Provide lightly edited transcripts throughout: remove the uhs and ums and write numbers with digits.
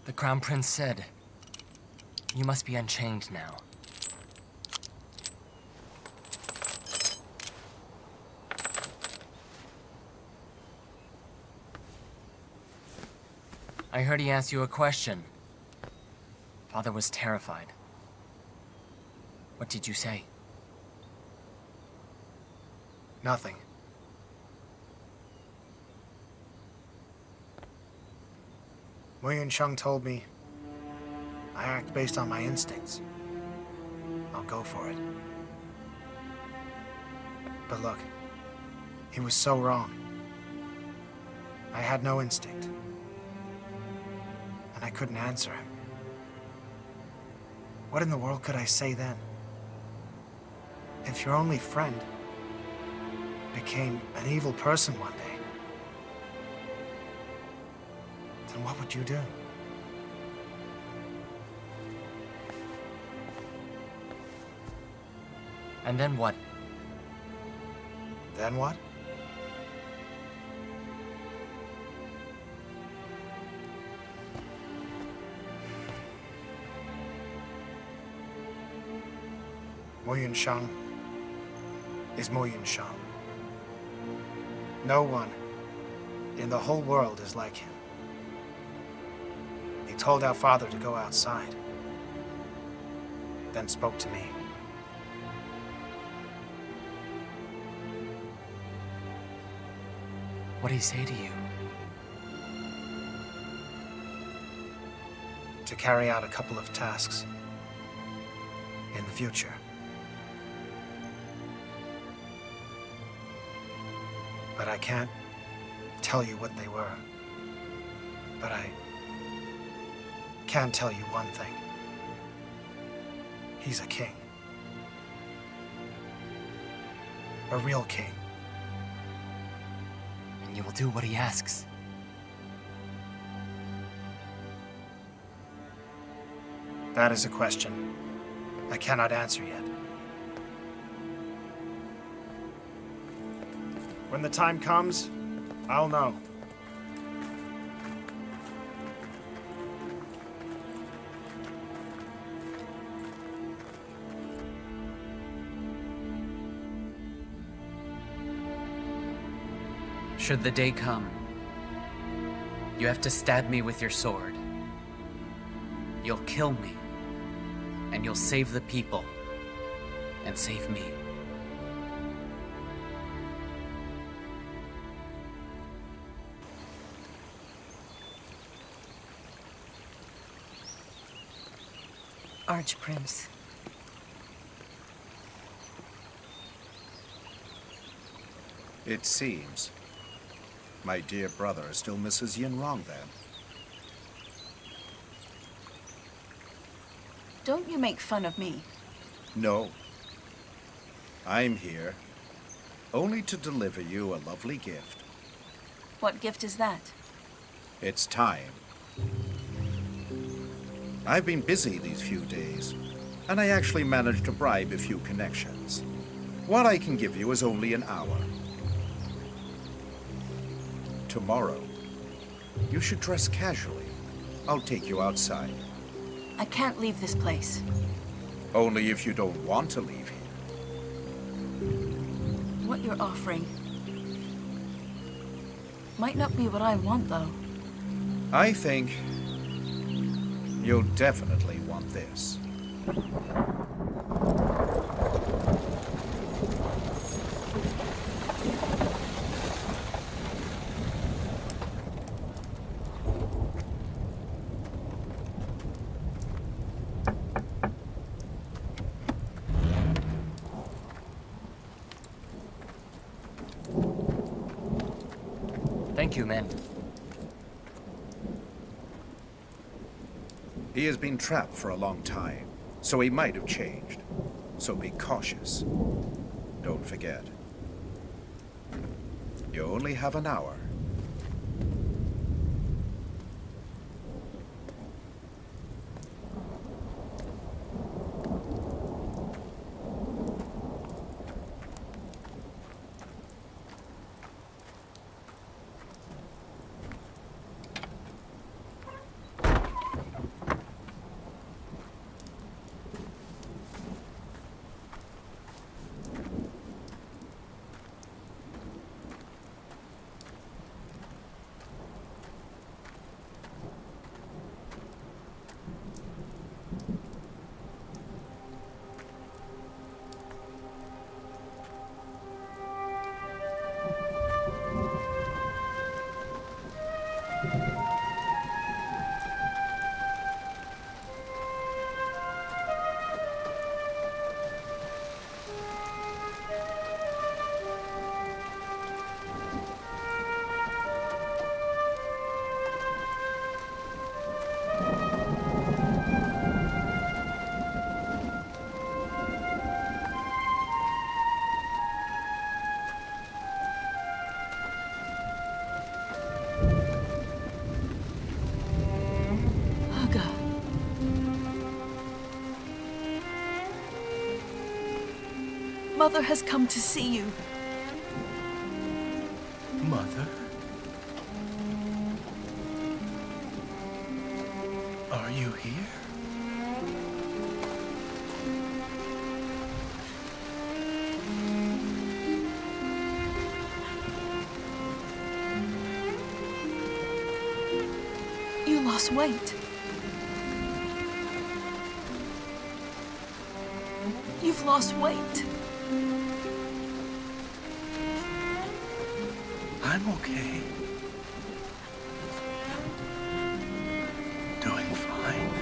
The Crown Prince said, you must be unchained now. I heard he asked you a question. Father was terrified. What did you say? Nothing. William Sheng told me I act based on my instincts. I'll go for it. But look, he was so wrong. I had no instinct. And I couldn't answer him. What in the world could I say then? If your only friend became an evil person one day, then what would you do? And then what? Then what? William Sheng is William Sheng. No one in the whole world is like him. He told our father to go outside, then spoke to me. What did he say to you? To carry out a couple of tasks in the future. But I can't tell you what they were. But I can tell you one thing. He's a king. A real king. And you will do what he asks. That is a question I cannot answer yet. When the time comes, I'll know. Should the day come, you have to stab me with your sword. You'll kill me, and you'll save the people, and save me. Archprince. It seems my dear brother still Mrs. Yin wrong then. Don't you make fun of me. No. I'm here only to deliver you a lovely gift. What gift is that? It's time. I've been busy these few days, and I actually managed to bribe a few connections. What I can give you is only an hour. Tomorrow, you should dress casually. I'll take you outside. I can't leave this place. Only if you don't want to leave here. What you're offering might not be what I want, though. I think you'll definitely want this. Thank you, men. He has been trapped for a long time, so he might have changed. So be cautious. Don't forget. You only have an hour. Mother has come to see you. Mother? Are you here? You lost weight. You've lost weight. I'm okay. Doing fine.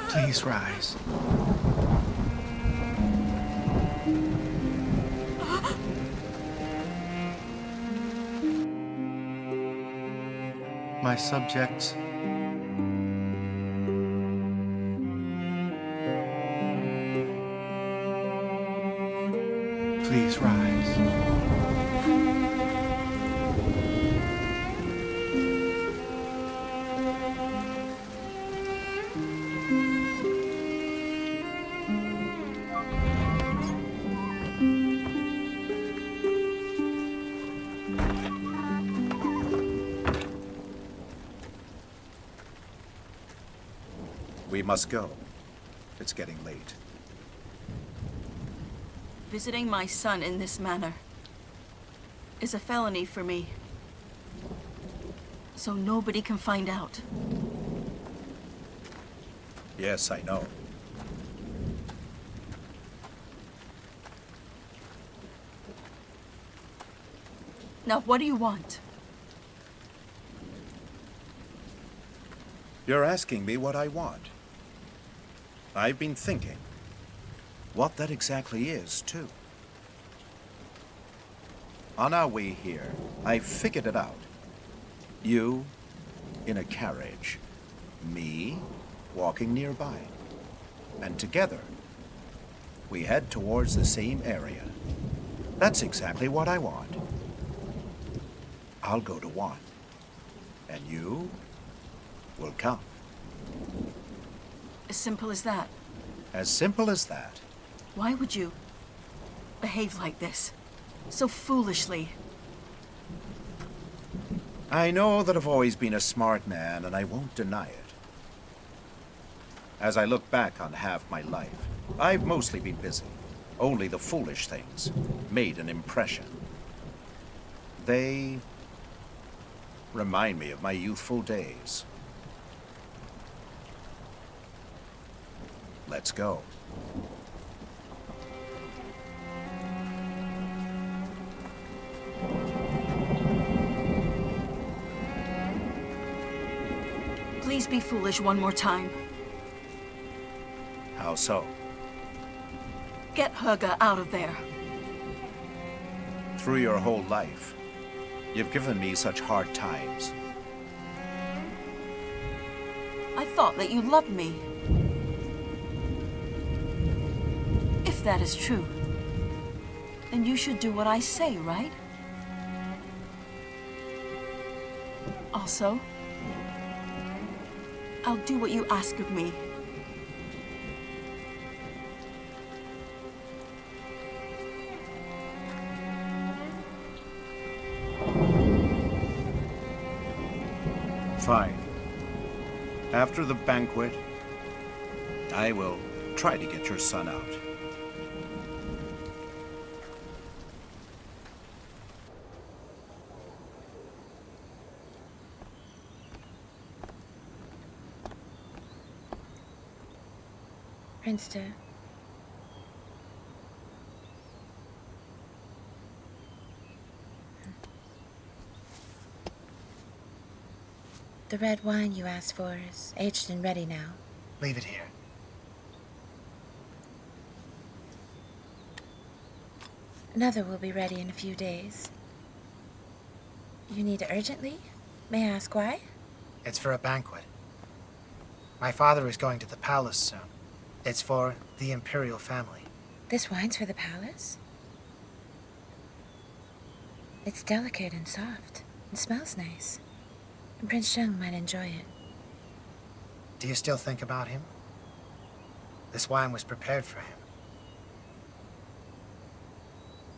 Please rise. My subjects, please rise. We must go. It's getting late. Visiting my son in this manner is a felony for me. So nobody can find out. Yes, I know. Now, what do you want? You're asking me what I want. I've been thinking what that exactly is, too. On our way here, I figured it out. You in a carriage, me walking nearby. And together, we head towards the same area. That's exactly what I want. I'll go to one, and you will come. As simple as that. As simple as that. Why would you behave like this? So foolishly. I know that I've always been a smart man, and I won't deny it. As I look back on half my life, I've mostly been busy. Only the foolish things made an impression. They remind me of my youthful days. Let's go. Please be foolish one more time. How so? Get Helga out of there. Through your whole life, you've given me such hard times. I thought that you loved me. If that is true, then you should do what I say, right? Also, I'll do what you ask of me. Fine. After the banquet, I will try to get your son out. Prinster. The red wine you asked for is aged and ready now. Leave it here. Another will be ready in a few days. You need it urgently? May I ask why? It's for a banquet. My father is going to the palace soon. It's for the imperial family. This wine's for the palace? It's delicate and soft. It smells nice. And Prince Sheng might enjoy it. Do you still think about him? This wine was prepared for him.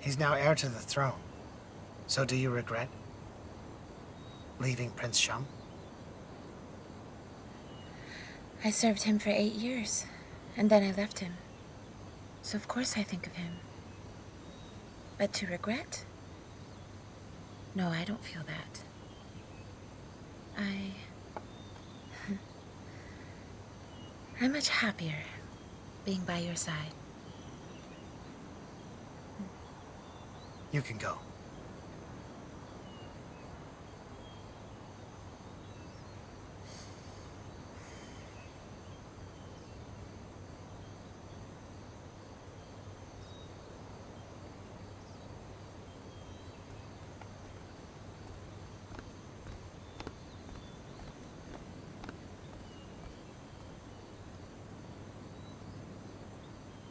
He's now heir to the throne. So do you regret leaving Prince Sheng? I served him for 8 years, and then I left him. So of course I think of him. But to regret? No, I don't feel that. I'm much happier being by your side. You can go.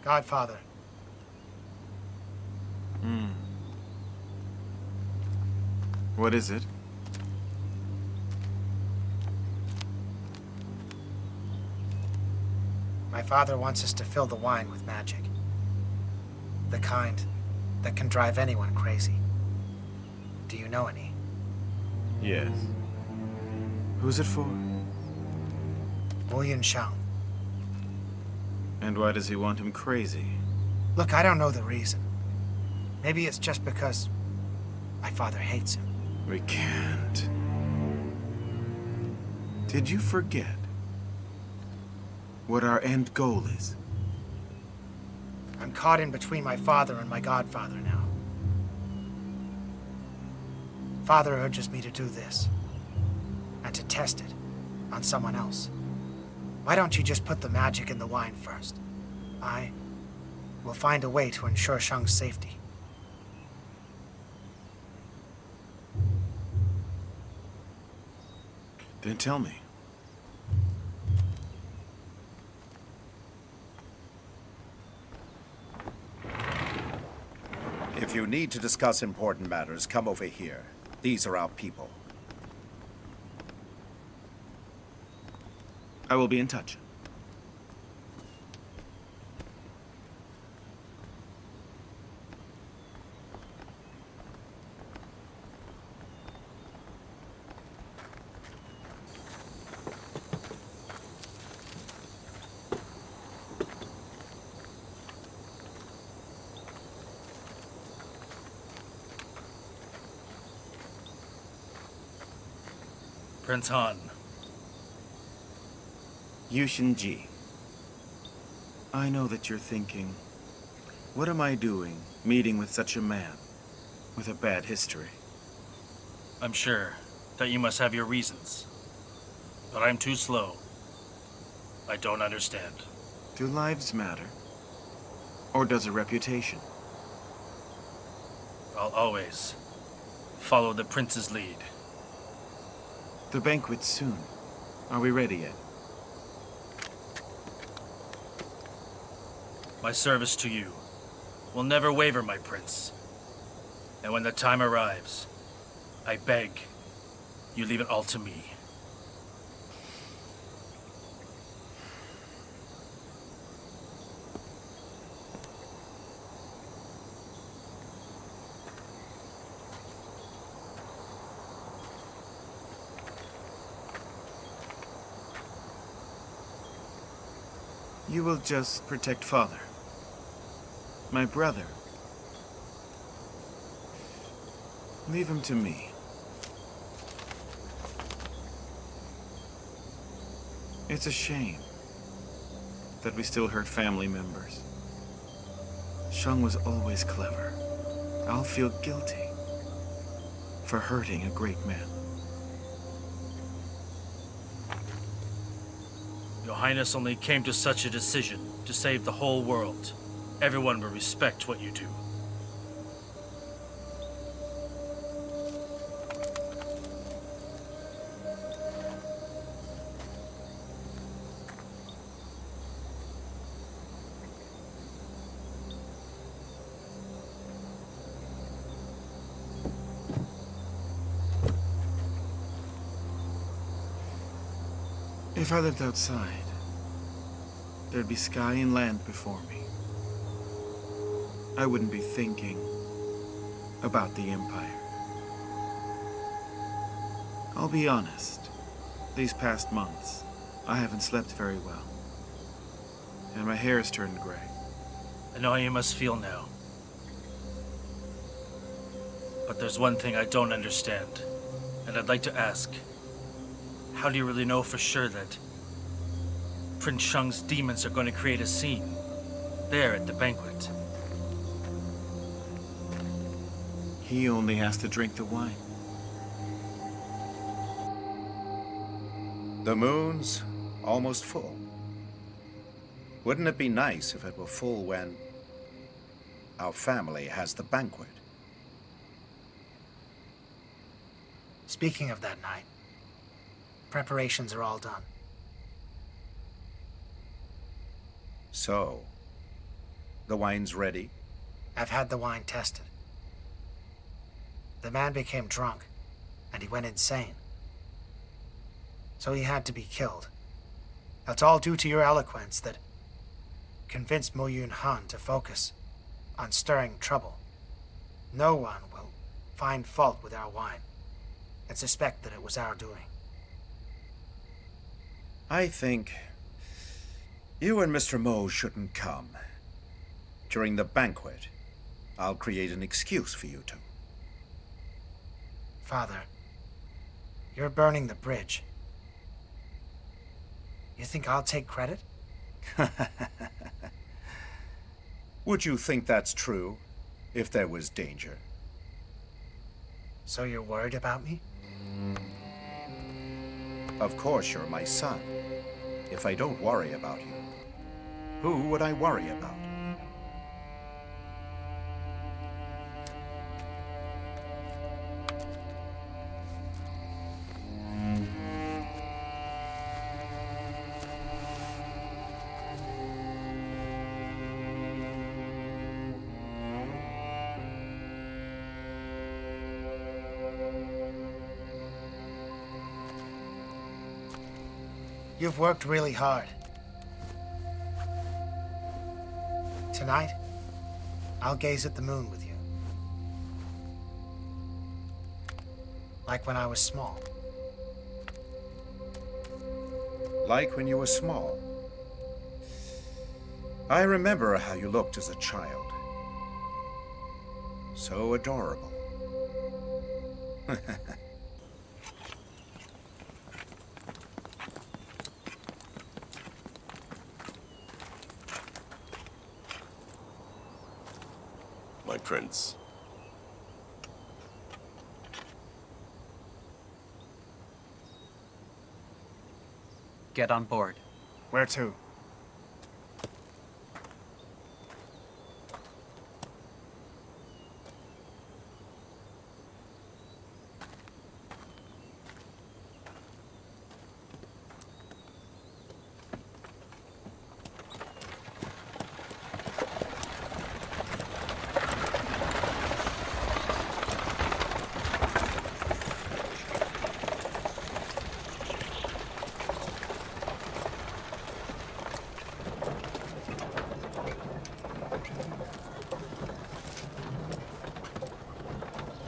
Godfather. What is it? My father wants us to fill the wine with magic. The kind that can drive anyone crazy. Do you know any? Yes. Who's it for? William Shang. And why does he want him crazy? Look, I don't know the reason. Maybe it's just because my father hates him. We can't. Did you forget what our end goal is? I'm caught in between my father and my godfather now. Father urges me to do this, and to test it on someone else. Why don't you just put the magic in the wine first? I will find a way to ensure Shang's safety. Then tell me. If you need to discuss important matters, come over here. These are our people. I will be in touch. Prince Han. Yushinji. I know that you're thinking, what am I doing meeting with such a man with a bad history? I'm sure that you must have your reasons, but I'm too slow. I don't understand. Do lives matter? Or does a reputation? I'll always follow the prince's lead. The banquet's soon. Are we ready yet? My service to you will never waver, my prince. And when the time arrives, I beg you leave it all to me. You will just protect Father. My brother. Leave him to me. It's a shame that we still hurt family members. Shang was always clever. I'll feel guilty for hurting a great man. Your Highness only came to such a decision to save the whole world, everyone will respect what you do. If I lived outside, there'd be sky and land before me. I wouldn't be thinking about the Empire. I'll be honest, these past months, I haven't slept very well. And my hair has turned gray. I know how you must feel now. But there's one thing I don't understand, and I'd like to ask. How do you really know for sure that Prince Shung's demons are going to create a scene there at the banquet? He only has to drink the wine. The moon's almost full. Wouldn't it be nice if it were full when our family has the banquet? Speaking of that night, preparations are all done. So, the wine's ready? I've had the wine tested. The man became drunk, and he went insane. So he had to be killed. That's all due to your eloquence that convinced Mo Yun Han to focus on stirring trouble. No one will find fault with our wine and suspect that it was our doing. I think you and Mr. Mo shouldn't come. During the banquet, I'll create an excuse for you two. Father, you're burning the bridge. You think I'll take credit? Would you think that's true if there was danger? So you're worried about me? Of course you're my son. If I don't worry about you, who would I worry about? You've worked really hard. Tonight, I'll gaze at the moon with you. Like when I was small. Like when you were small. I remember how you looked as a child. So adorable. My prince. Get on board. Where to?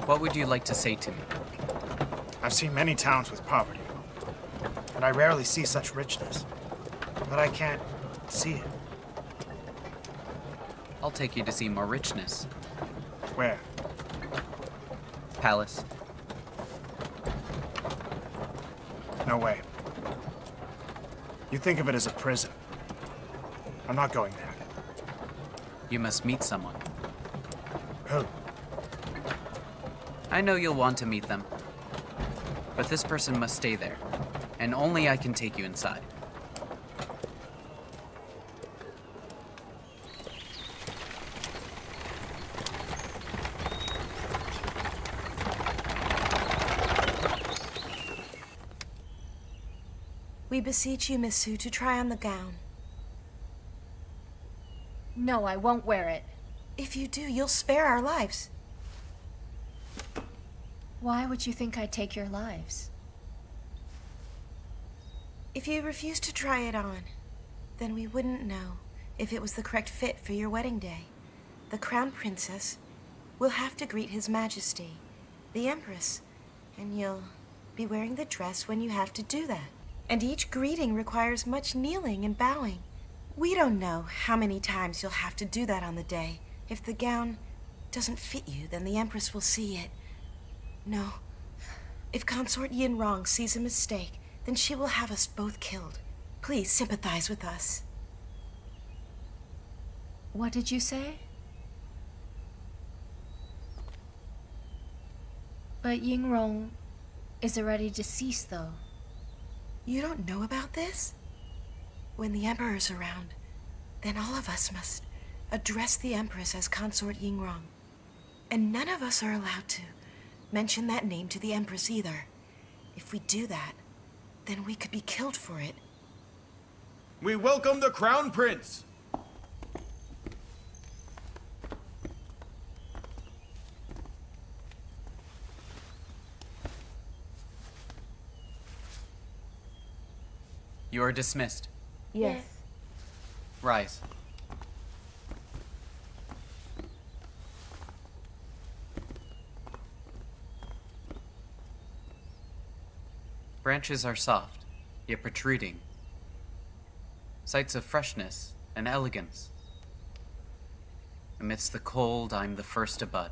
What would you like to say to me? I've seen many towns with poverty, but I rarely see such richness. But I can't see it. I'll take you to see more richness. Where? Palace. No way. You think of it as a prison. I'm not going there. You must meet someone. Who? I know you'll want to meet them. But this person must stay there, and only I can take you inside. We beseech you, Miss Sue, to try on the gown. No, I won't wear it. If you do, you'll spare our lives. Why would you think I'd take your lives? If you refuse to try it on, then we wouldn't know if it was the correct fit for your wedding day. The crown princess will have to greet His Majesty, the Empress, and you'll be wearing the dress when you have to do that. And each greeting requires much kneeling and bowing. We don't know how many times you'll have to do that on the day. If the gown doesn't fit you, then the Empress will see it. No. If Consort Yin Rong sees a mistake, then she will have us both killed. Please sympathize with us. What did you say? But Yingrong is already deceased, though. You don't know about this? When the Emperor's around, then all of us must address the Empress as Consort Yingrong. And none of us are allowed to mention that name to the Empress either. If we do that, then we could be killed for it. We welcome the Crown Prince! You are dismissed. Yes. Rise. Branches are soft, yet protruding. Sights of freshness and elegance. Amidst the cold, I'm the first to bud.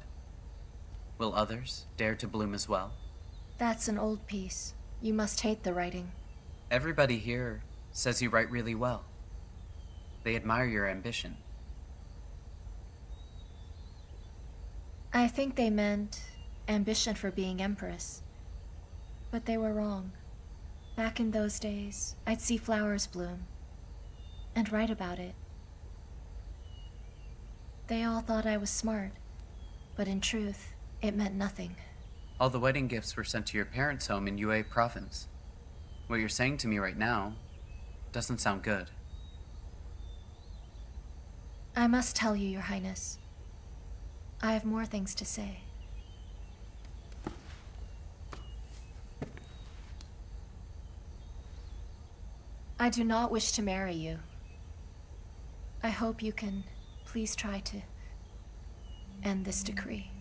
Will others dare to bloom as well? That's an old piece. You must hate the writing. Everybody here says you write really well. They admire your ambition. I think they meant ambition for being empress. But they were wrong. Back in those days, I'd see flowers bloom and write about it. They all thought I was smart, but in truth, it meant nothing. All the wedding gifts were sent to your parents' home in Yue province. What you're saying to me right now doesn't sound good. I must tell you, Your Highness. I have more things to say. I do not wish to marry you. I hope you can please try to end this decree.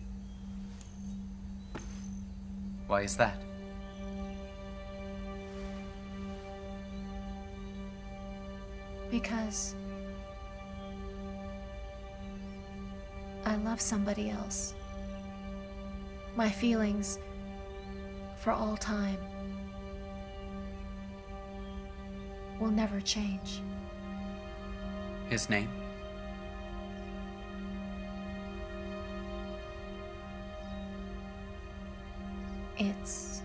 Why is that? Because I love somebody else. My feelings for all time will never change. His name? It's...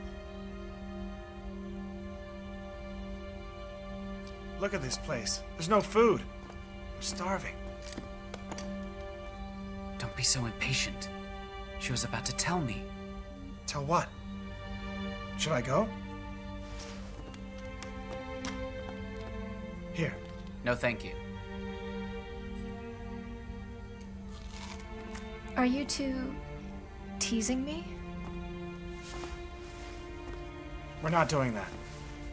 Look at this place. There's no food. I'm starving. Don't be so impatient. She was about to tell me. Tell what? Should I go? Here. No, thank you. Are you two teasing me? We're not doing that.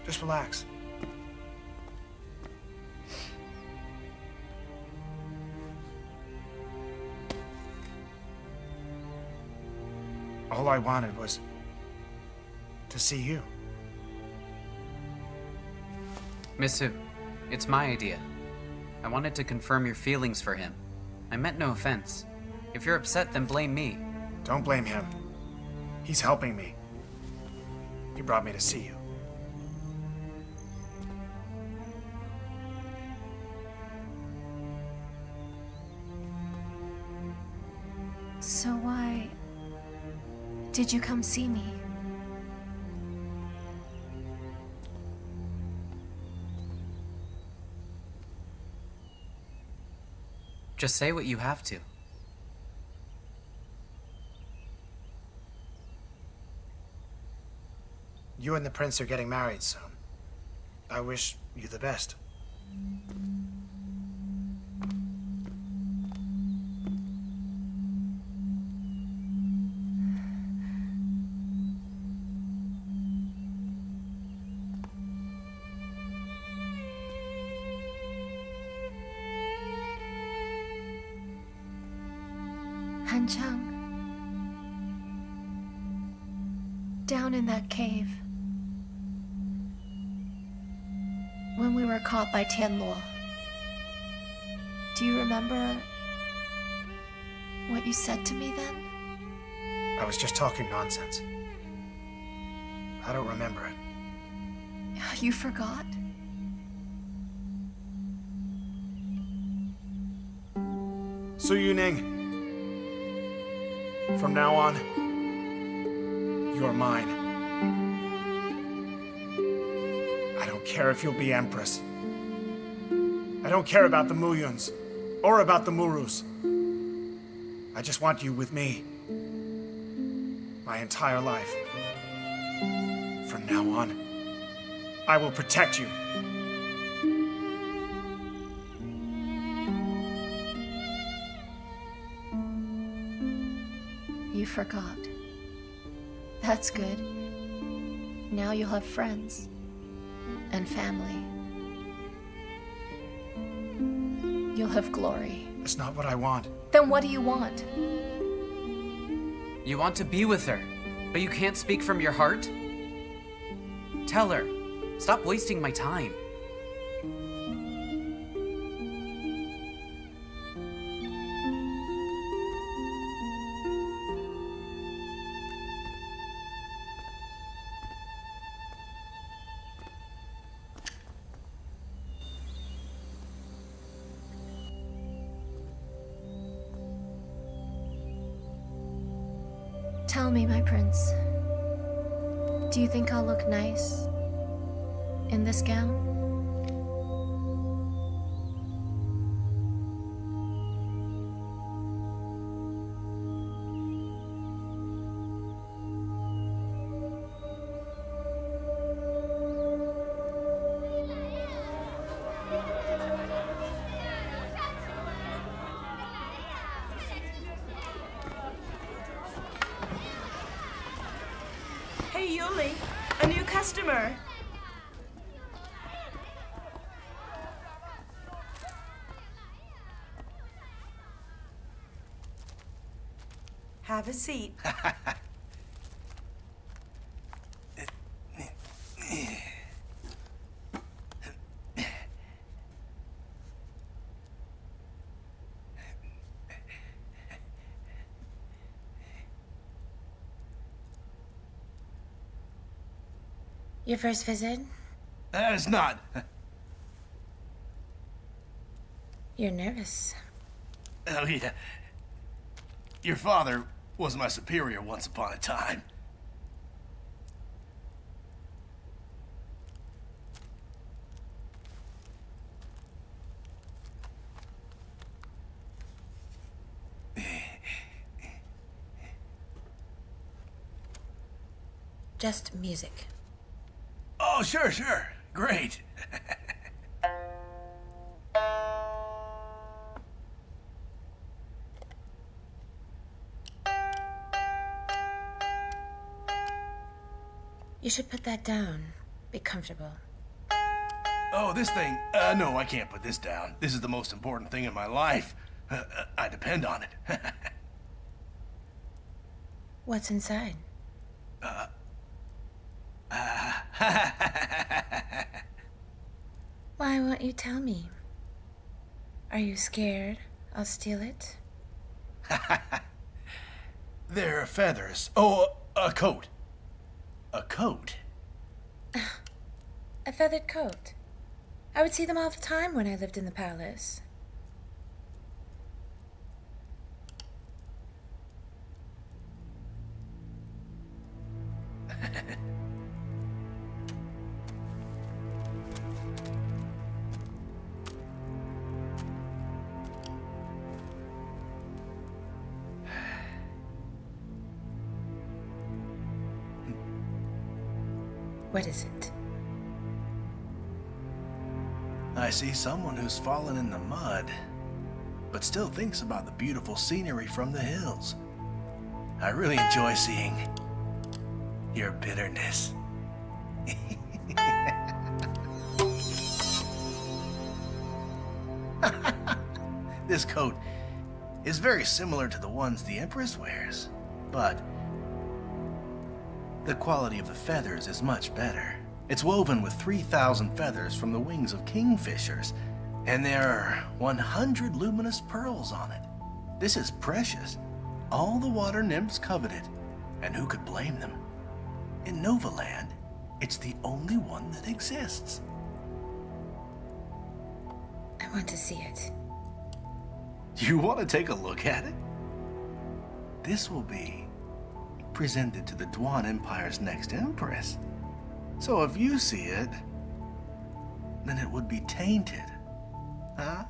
Just relax. All I wanted was to see you. Missu, it's my idea. I wanted to confirm your feelings for him. I meant no offense. If you're upset, then blame me. Don't blame him. He's helping me. He brought me to see you. So why did you come see me? Just say what you have to. You and the prince are getting married soon. I wish you the best. Hanchang. Down in that cave. When we were caught by Tianluo. Do you remember what you said to me then? I was just talking nonsense. I don't remember it. You forgot? Su Yuning. From now on, you're mine. I don't care if you'll be Empress. I don't care about the Muyuns or about the Murus. I just want you with me. My entire life. From now on, I will protect you. You forgot. That's good. Now you'll have friends. And family. You'll have glory. It's not what I want. Then what do you want? You want to be with her, but you can't speak from your heart? Tell her. Stop wasting my time. Tell me, my prince. Do you think I'll look nice in this gown? Hey, Yuli, a new customer. Have a seat. Your first visit? It's not. You're nervous. Oh, yeah. Your father was my superior once upon a time. Just music. Oh, sure. Great. You should put that down. Be comfortable. Oh, this thing. No, I can't put this down. This is the most important thing in my life. I depend on it. What's inside? Why won't you tell me? Are you scared I'll steal it? They're feathers. Oh, a coat. A coat? A feathered coat. I would see them all the time when I lived in the palace. What is it? I see someone who's fallen in the mud, but still thinks about the beautiful scenery from the hills. I really enjoy seeing your bitterness. This coat is very similar to the ones the Empress wears, but the quality of the feathers is much better. It's woven with 3,000 feathers from the wings of kingfishers, and there are 100 luminous pearls on it. This is precious. All the water nymphs covet it, and who could blame them? In Novaland, it's the only one that exists. I want to see it. You want to take a look at it? This will be presented to the Dwan Empire's next Empress. So if you see it, then it would be tainted, huh?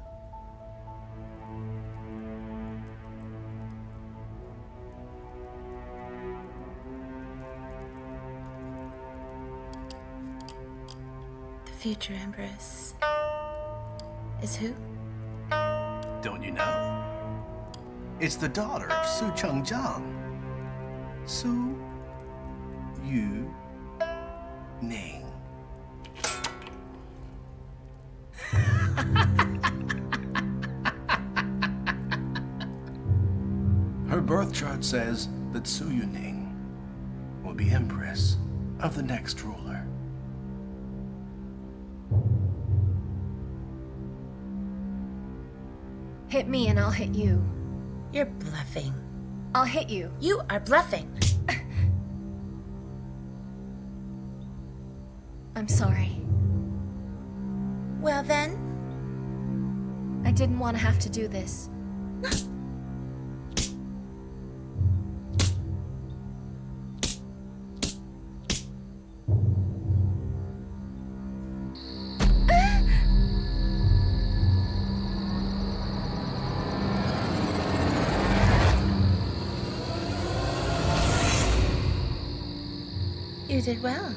The future Empress is who? Don't you know? It's the daughter of Su Chengjiang. Su Yu Ning. Her birth chart says that Su Yu Ning will be Empress of the next ruler. Hit me and I'll hit you. You're bluffing. I'll hit you. You are bluffing. I'm sorry. Well then, I didn't want to have to do this. you did well.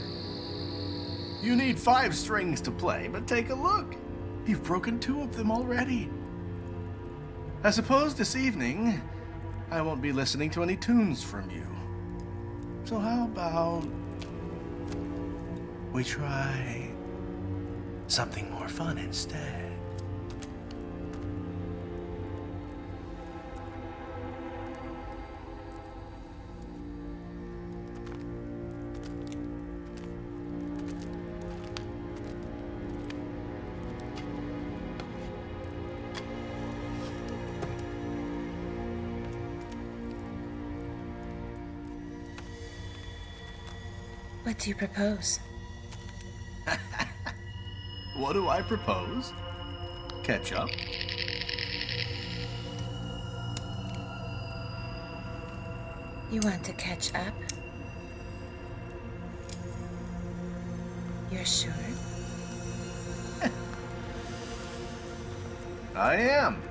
You need 5 strings to play, but take a look. You've broken 2 of them already. I suppose this evening, I won't be listening to any tunes from you. So how about we try something more fun instead? What do you propose? What do I propose? Catch up? You want to catch up? You're sure? I am.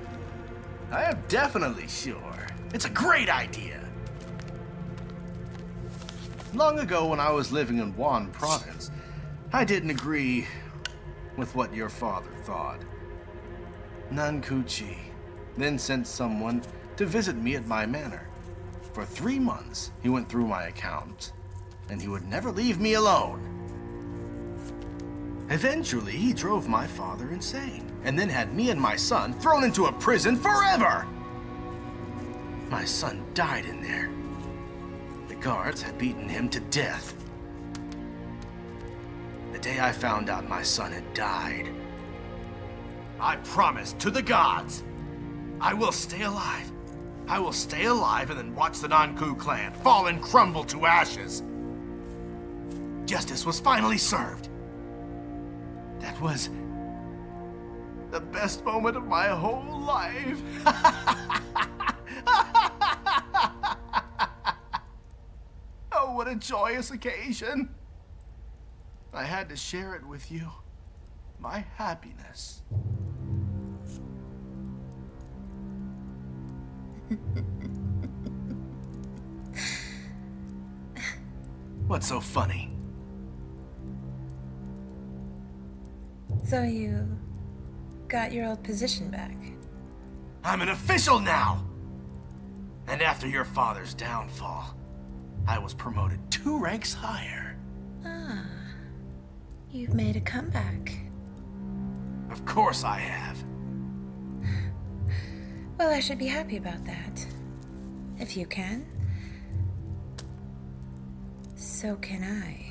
I am definitely sure. It's a great idea. Long ago, when I was living in Wan Province, I didn't agree with what your father thought. Nankuchi then sent someone to visit me at my manor. For 3 months, he went through my account, and he would never leave me alone. Eventually, he drove my father insane, and then had me and my son thrown into a prison forever! My son died in there. The guards had beaten him to death. The day I found out my son had died, I promised to the gods, I will stay alive. I will stay alive and then watch the Nanku clan fall and crumble to ashes. Justice was finally served. That was the best moment of my whole life. Oh, what a joyous occasion. I had to share it with you. My happiness. What's so funny? So you got your old position back. I'm an official now! And after your father's downfall, I was promoted 2 ranks higher. Ah, you've made a comeback. Of course I have. Well, I should be happy about that. If you can, so can I.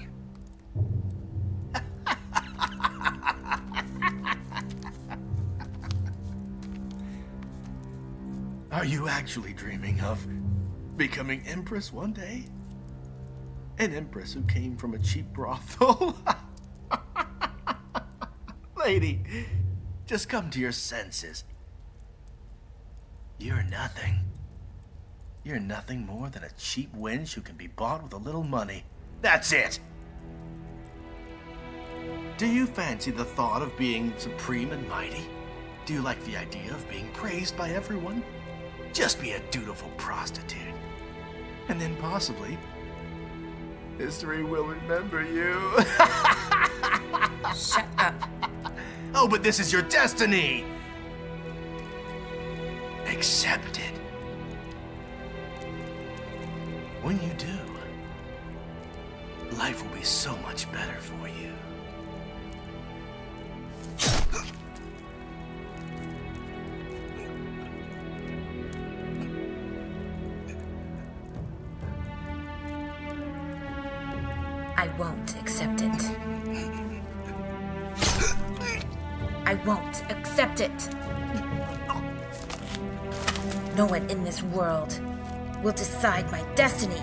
Are you actually dreaming of becoming Empress one day? An Empress who came from a cheap brothel? Lady, just come to your senses. You're nothing. You're nothing more than a cheap wench who can be bought with a little money. That's it! Do you fancy the thought of being supreme and mighty? Do you like the idea of being praised by everyone? Just be a dutiful prostitute. And then possibly, history will remember you. Shut up. Oh, but this is your destiny! Accept it. When you do, life will be so much better for you. I won't accept it. I won't accept it. No one in this world will decide my destiny.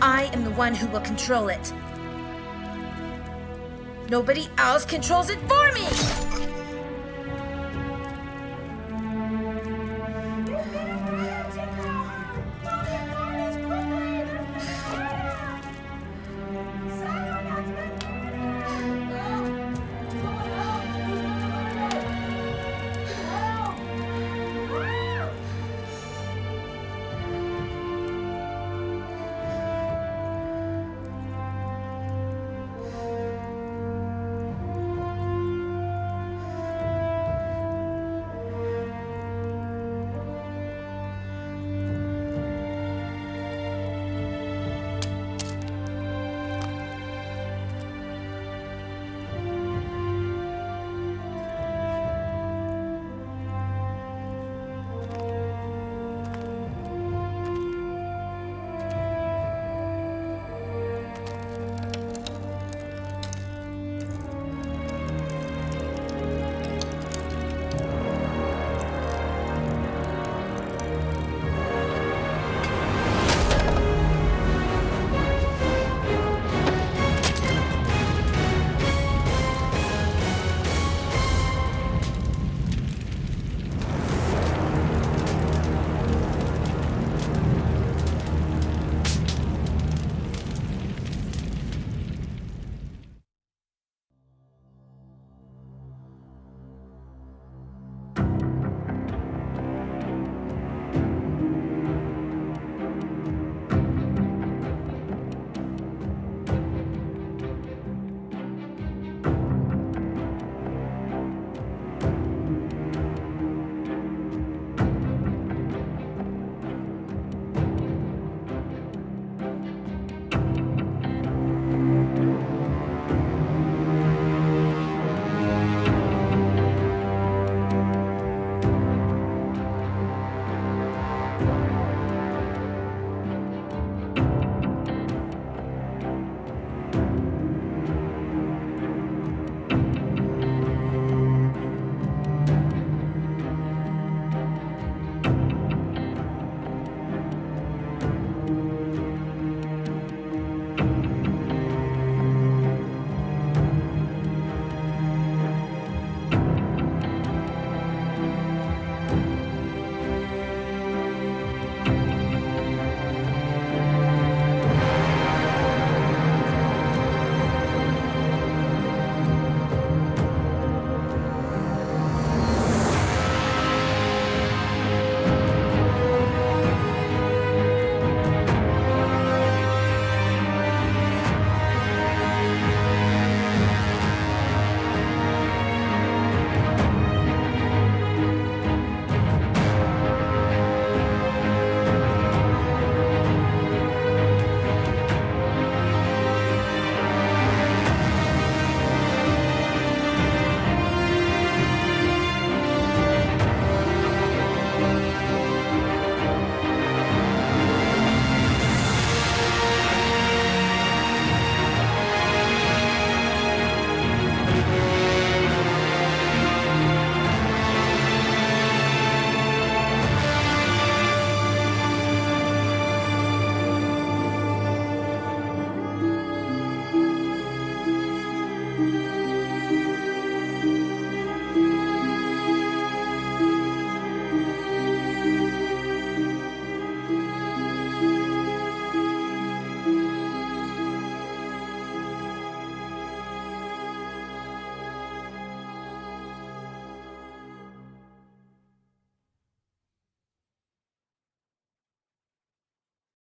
I am the one who will control it. Nobody else controls it for me!